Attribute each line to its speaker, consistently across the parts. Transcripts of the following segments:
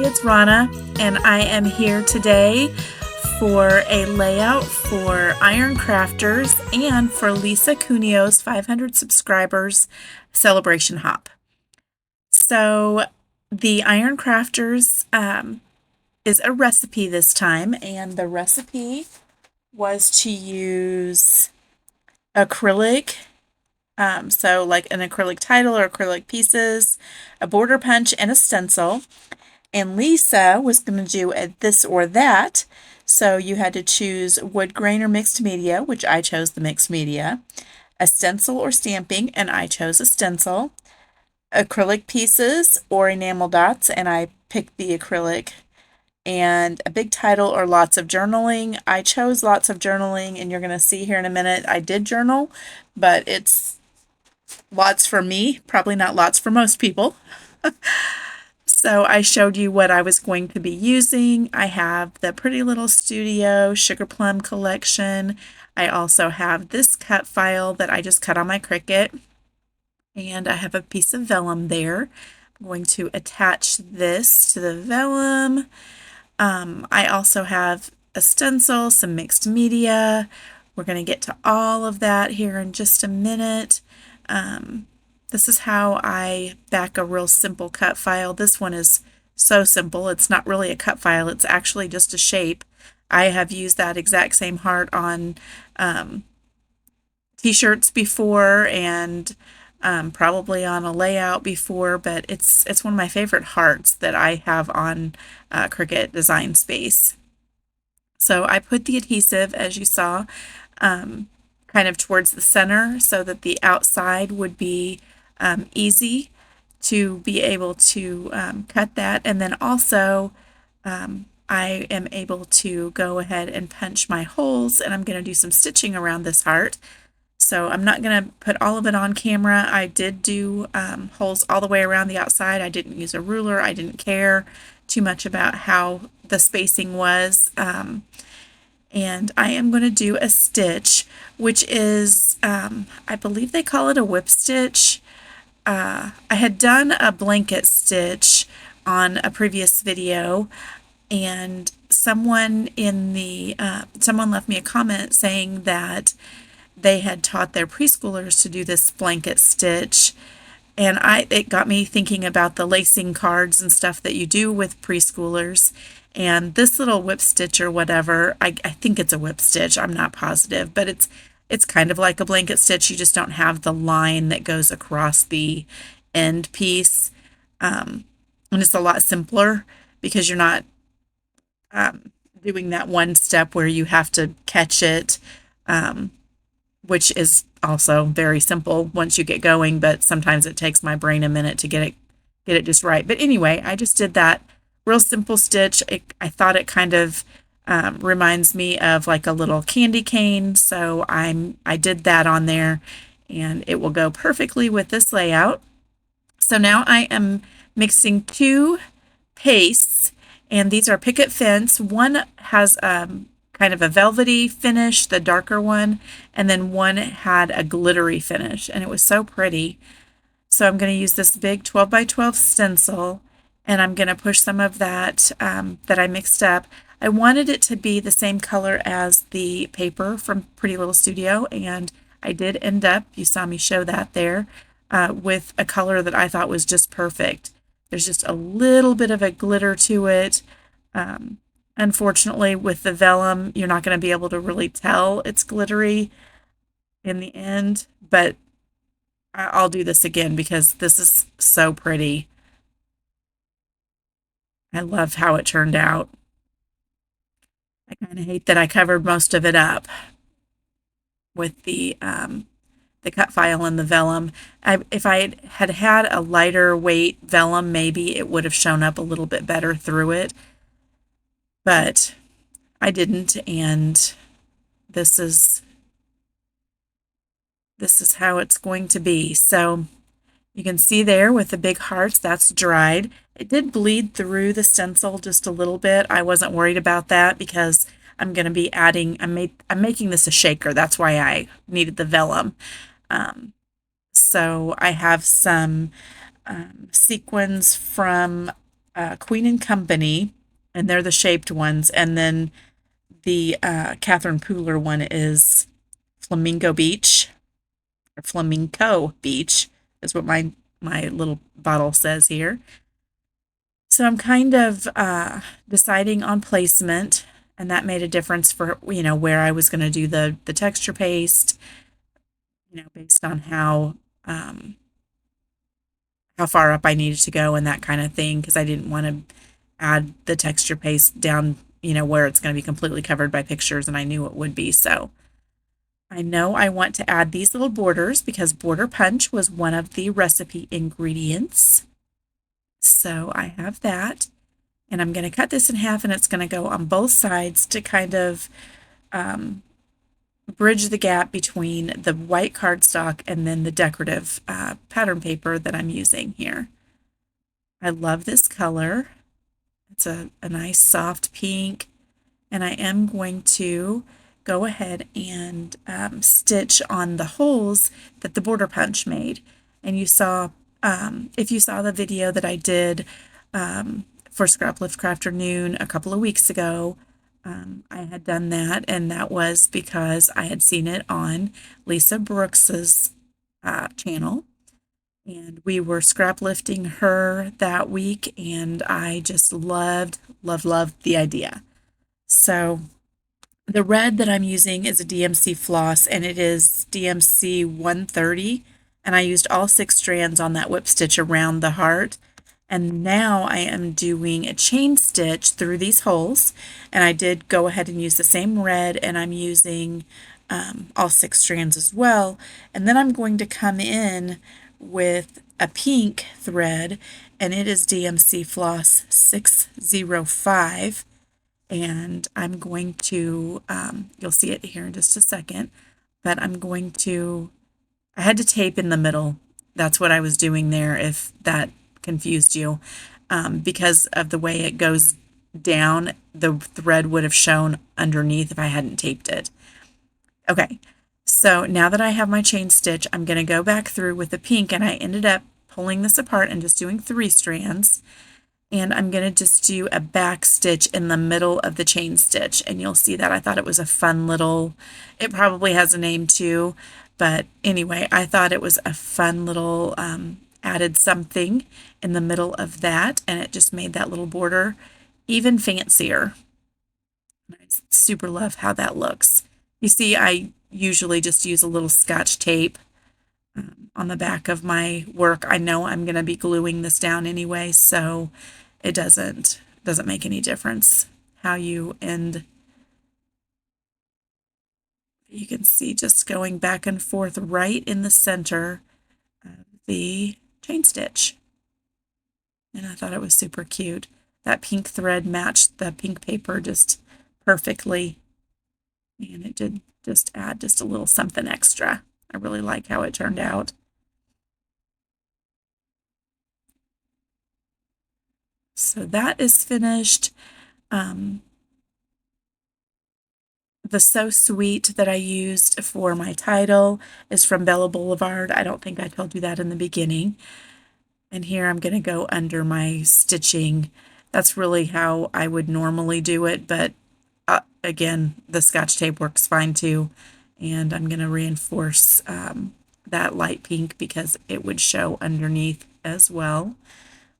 Speaker 1: everybody, it's Rana, and I am here today for a layout for Iron Crafters and for Lisa Cuneo's 500 subscribers celebration hop. So the Iron Crafters is a recipe this time, and the recipe was to use acrylic, so like an acrylic title or acrylic pieces, a border punch, and a stencil. And Lisa was going to do a this or that. So you had to choose wood grain or mixed media, which I chose the mixed media, a stencil or stamping, and I chose a stencil, acrylic pieces or enamel dots, and I picked the acrylic, and a big title or lots of journaling. I chose lots of journaling, and you're going to see here in a minute I did journal, but it's lots for me, probably not lots for most people. So I showed you what I was going to be using. I have the Pretty Little Studio Sugar Plum collection. I also have this cut file that I just cut on my Cricut. And I have a piece of vellum there. I'm going to attach this to the vellum. I also have a stencil, some mixed media. We're going to get to all of that here in just a minute. This is how I back a real simple cut file. This one is so simple. It's not really a cut file. It's actually just a shape. I have used that exact same heart on t-shirts before, and probably on a layout before, but it's one of my favorite hearts that I have on Cricut Design Space. So I put the adhesive, as you saw, kind of towards the center so that the outside would be easy to be able to cut that. And then also I am able to go ahead and punch my holes, and I'm going to do some stitching around this heart. So I'm not going to put all of it on camera. I did do holes all the way around the outside. I didn't use a ruler. I didn't care too much about how the spacing was. And I am going to do a stitch, which is, I believe they call it a whip stitch. I had done a blanket stitch on a previous video, and someone left me a comment saying that they had taught their preschoolers to do this blanket stitch, and it got me thinking about the lacing cards and stuff that you do with preschoolers. And this little whip stitch or whatever, I think it's a whip stitch, I'm not positive, but it's kind of like a blanket stitch. You just don't have the line that goes across the end piece. And it's a lot simpler because you're not doing that one step where you have to catch it, which is also very simple once you get going, but sometimes it takes my brain a minute to get it just right. But anyway, I just did that real simple stitch. I thought it kind of reminds me of like a little candy cane, so I did that on there, and it will go perfectly with this layout. So now I am mixing two pastes, and these are Picket Fence. One has kind of a velvety finish, the darker one, and then one had a glittery finish, and it was so pretty. So I'm going to use this big 12 by 12 stencil, and I'm going to push some of that that I mixed up. I wanted it to be the same color as the paper from Pretty Little Studio, and I did end up, you saw me show that there, with a color that I thought was just perfect. There's just a little bit of a glitter to it. Unfortunately, with the vellum, you're not going to be able to really tell it's glittery in the end, but I'll do this again because this is so pretty. I love how it turned out. I kind of hate that I covered most of it up with the cut file and the vellum. If I had had a lighter weight vellum, maybe it would have shown up a little bit better through it, but I didn't, and this is how it's going to be. So you can see there with the big hearts, that's dried. It did bleed through the stencil just a little bit. I wasn't worried about that because I'm going to be adding, I'm making this a shaker. That's why I needed the vellum. So I have some sequins from Queen and Company, and they're the shaped ones. And then the Catherine Pooler one is Flamingo Beach, or Flamenco Beach, is what my little bottle says here. So I'm kind of deciding on placement, and that made a difference for where I was going to do the texture paste, based on how far up I needed to go and that kind of thing, because I didn't want to add the texture paste down, where it's going to be completely covered by pictures, and I knew it would be. So I know I want to add these little borders because border punch was one of the recipe ingredients. So I have that. And I'm going to cut this in half, and it's going to go on both sides to kind of um, bridge the gap between the white cardstock and then the decorative pattern paper that I'm using here. I love this color. It's a nice soft pink, and I am going to go ahead and stitch on the holes that the border punch made. And you saw, if you saw the video that I did for Scrap Lift Afternoon a couple of weeks ago, I had done that, and that was because I had seen it on Lisa Brooks's channel. And we were scrap lifting her that week, and I just loved the idea. So the red that I'm using is a DMC floss, and it is DMC 130, and I used all 6 strands on that whip stitch around the heart. And now I am doing a chain stitch through these holes, and I did go ahead and use the same red, and I'm using all 6 strands as well. And then I'm going to come in with a pink thread, and it is DMC floss 605, and I'm going to, you'll see it here in just a second, but I had to tape in the middle. That's what I was doing there, if that confused you. Because of the way it goes down, the thread would have shown underneath if I hadn't taped it. Okay, so now that I have my chain stitch, I'm going to go back through with the pink, and I ended up pulling this apart and just doing 3 strands. And I'm going to just do a back stitch in the middle of the chain stitch, and you'll see that I thought it was a fun little, it probably has a name too, but anyway, I thought it was a fun little added something in the middle of that, and it just made that little border even fancier. I super love how that looks. You see, I usually just use a little Scotch tape on the back of my work. I know I'm going to be gluing this down anyway, so it doesn't make any difference how you end. You can see just going back and forth right in the center of the chain stitch. And I thought it was super cute. That pink thread matched the pink paper just perfectly. And it did just add just a little something extra. I really like how it turned out. So that is finished. The So Sweet that I used for my title is from Bella Boulevard. I don't think I told you that in the beginning. And here I'm going to go under my stitching. That's really how I would normally do it, but again, the Scotch tape works fine too. And I'm going to reinforce that light pink because it would show underneath as well.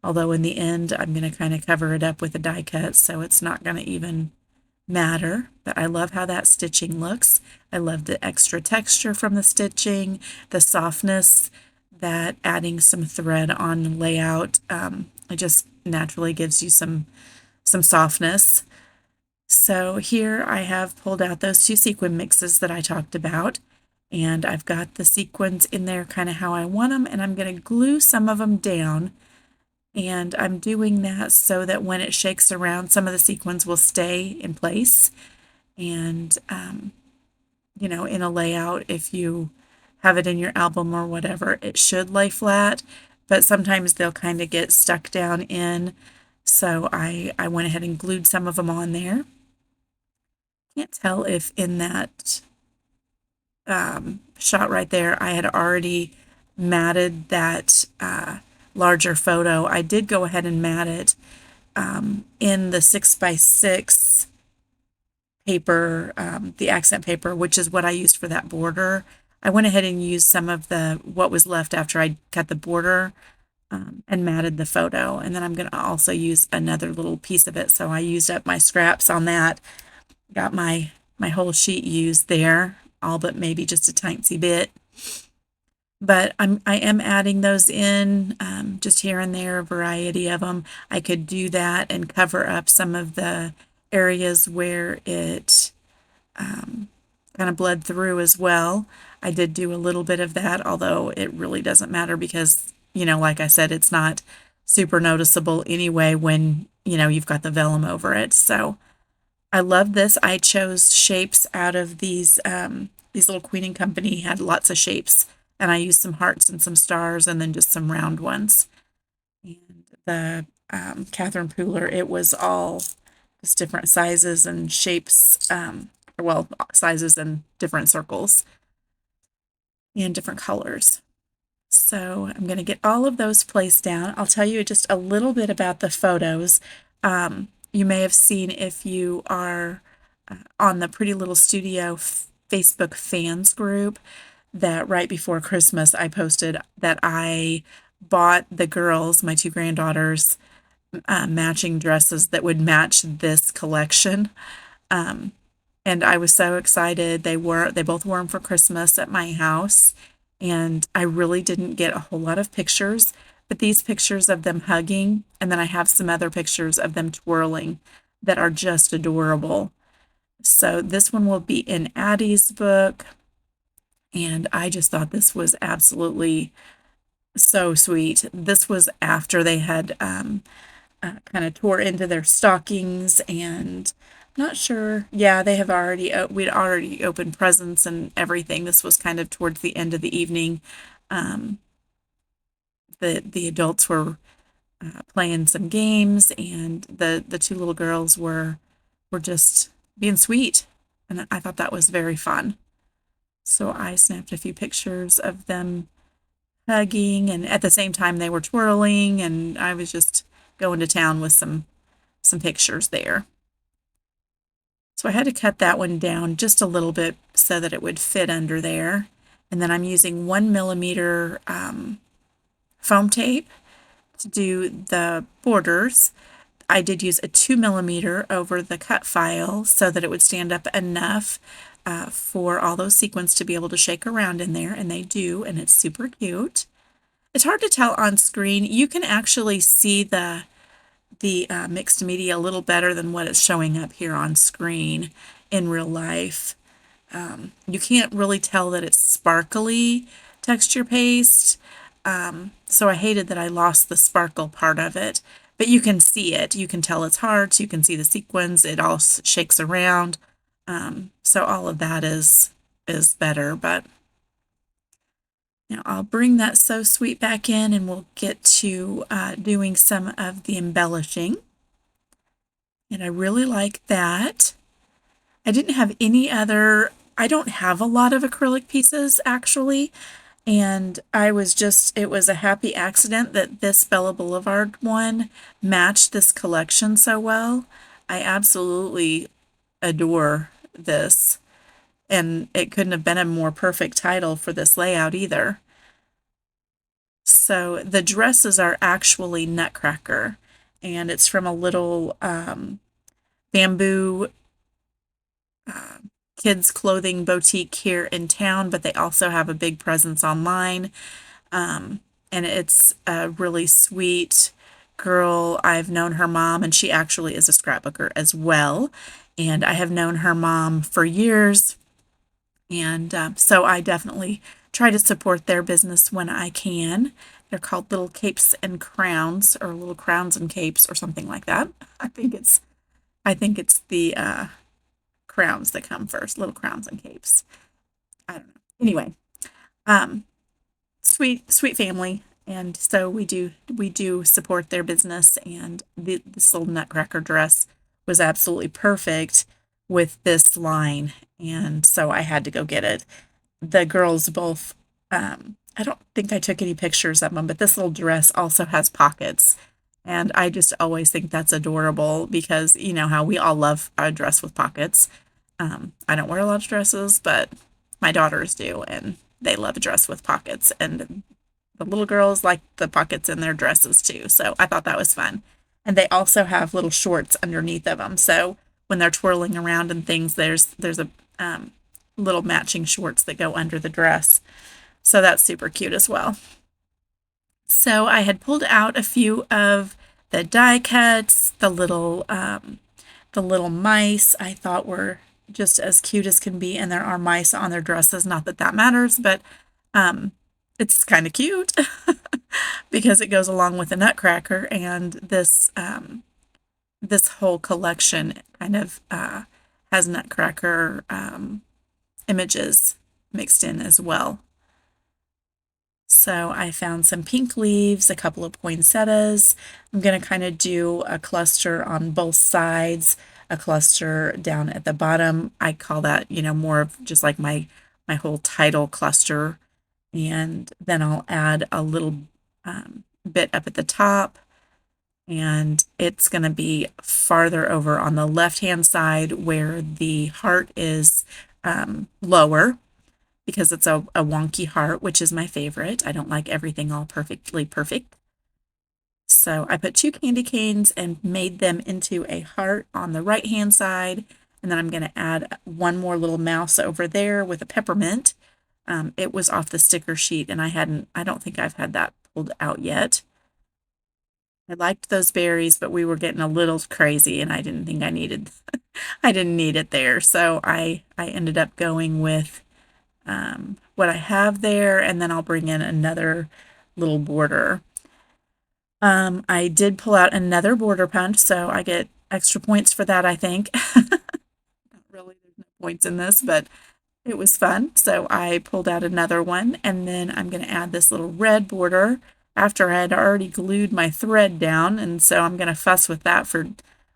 Speaker 1: Although in the end, I'm going to kind of cover it up with a die cut, so it's not going to even matter. But I love how that stitching looks. I love the extra texture from the stitching, the softness that adding some thread on layout, it just naturally gives you some softness. So here I have pulled out those 2 sequin mixes that I talked about, and I've got the sequins in there kind of how I want them, and I'm going to glue some of them down. And I'm doing that so that when it shakes around, some of the sequins will stay in place. And, in a layout, if you have it in your album or whatever, it should lay flat, but sometimes they'll kind of get stuck down in. So I went ahead and glued some of them on there. Can't tell if in that shot right there, I had already matted that larger photo, I did go ahead and mat it in the 6x6 paper, the accent paper, which is what I used for that border. I went ahead and used some of the what was left after I cut the border and matted the photo. And then I'm going to also use another little piece of it. So I used up my scraps on that. Got my whole sheet used there, all but maybe just a tiny bit. But I am adding those in just here and there, a variety of them. I could do that and cover up some of the areas where it kind of bled through as well. I did do a little bit of that, although it really doesn't matter because, like I said, it's not super noticeable anyway when, you've got the vellum over it. So I love this. I chose shapes out of these little Queen and Company had lots of shapes, and I used some hearts and some stars and then just some round ones. And the Catherine Pooler, it was all just different sizes and shapes, well, sizes and different circles and different colors. So I'm going to get all of those placed down. I'll tell you just a little bit about the photos. You may have seen if you are on the Pretty Little Studio Facebook fans group that right before Christmas I posted that I bought the girls, my two granddaughters, matching dresses that would match this collection. Um, and I was so excited. They both wore them for Christmas at my house, and I really didn't get a whole lot of pictures, but these pictures of them hugging, and then I have some other pictures of them twirling that are just adorable. So this one will be in Addie's book, and I just thought this was absolutely so sweet. This was after they had kind of tore into their stockings, and I'm not sure. Yeah, they have already we'd already opened presents and everything. This was kind of towards the end of the evening. Um, the adults were playing some games, and the two little girls were just being sweet, and I thought that was very fun. So I snapped a few pictures of them hugging, and at the same time they were twirling, and I was just going to town with some pictures there. So I had to cut that one down just a little bit so that it would fit under there. And then I'm using 1 millimeter foam tape to do the borders. I did use a 2 millimeter over the cut file so that it would stand up enough for all those sequins to be able to shake around in there, and they do, and it's super cute. It's hard to tell on screen. You can actually see the mixed media a little better than what is showing up here on screen in real life. You can't really tell that it's sparkly texture paste, so I hated that I lost the sparkle part of it. But you can see it. You can tell it's hearts. You can see the sequins. It all shakes around. So all of that is better. But now I'll bring that So Sweet back in, and we'll get to doing some of the embellishing. And I really like that. I didn't have any other, I don't have a lot of acrylic pieces actually. And it was a happy accident that this Bella Boulevard one matched this collection so well. I absolutely adore this. And it couldn't have been a more perfect title for this layout either. So the dresses are actually Nutcracker, and it's from a little bamboo kids clothing boutique here in town, but they also have a big presence online. And it's a really sweet girl. I've known her mom, and she actually is a scrapbooker as well. And I have known her mom for years. And so I definitely try to support their business when I can. They're called Little Capes and Crowns, or Little Crowns and Capes, or something like that. I think it's the crowns that come first, Little Crowns and Capes. I don't know. Anyway, um, sweet family, and so we do support their business. And this little Nutcracker dress was absolutely perfect with this line, and so I had to go get it. The girls both I don't think I took any pictures of them, but this little dress also has pockets. And I just always think that's adorable because you know how we all love a dress with pockets. I don't wear a lot of dresses, but my daughters do, and they love a dress with pockets. And the little girls like the pockets in their dresses too. So I thought that was fun. And they also have little shorts underneath of them. So when they're twirling around and things, there's a little matching shorts that go under the dress. So that's super cute as well. So I had pulled out a few of the die cuts, the little mice I thought were just as cute as can be, and there are mice on their dresses. Not that that matters, but um, it's kind of cute because it goes along with the Nutcracker, and this whole collection kind of has Nutcracker images mixed in as well. So I found some pink leaves, a couple of poinsettias. I'm going to kind of do a cluster on both sides, a cluster down at the bottom. I call that, more of just like my whole title cluster. And then I'll add a little bit up at the top. And it's going to be farther over on the left-hand side where the heart is lower because it's a wonky heart, which is my favorite. I don't like everything all perfectly perfect. So I put two candy canes and made them into a heart on the right-hand side. And then I'm going to add one more little mouse over there with a peppermint. It was off the sticker sheet and I don't think I've had that pulled out yet. I liked those berries, but we were getting a little crazy and I didn't think I didn't need it there. So I ended up going with what I have there, and then I'll bring in another little border. I did pull out another border punch, so I get extra points for that, I think. Not really, there's no points in this, but it was fun. So I pulled out another one, and then I'm going to add this little red border after I had already glued my thread down, and so I'm going to fuss with that for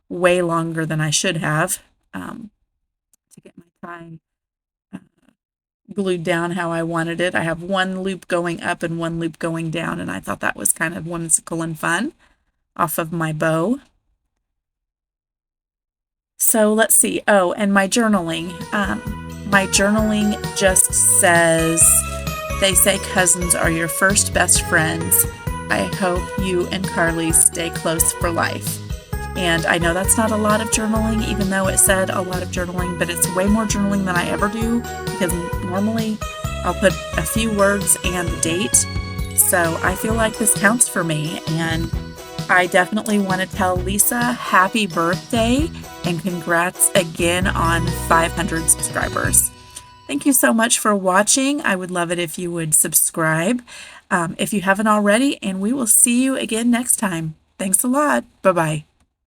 Speaker 1: way longer than I should have to get my tie glued down how I wanted it. I have one loop going up and one loop going down, and I thought that was kind of whimsical and fun off of my bow. So let's see. Oh, and my journaling. My journaling just says, they say cousins are your first best friends. I hope you and Carly stay close for life. And I know that's not a lot of journaling, even though it said a lot of journaling, but it's way more journaling than I ever do because normally I'll put a few words and the date. So I feel like this counts for me. And I definitely want to tell Lisa happy birthday and congrats again on 500 subscribers. Thank you so much for watching. I would love it if you would subscribe if you haven't already, and we will see you again next time. Thanks a lot. Bye-bye.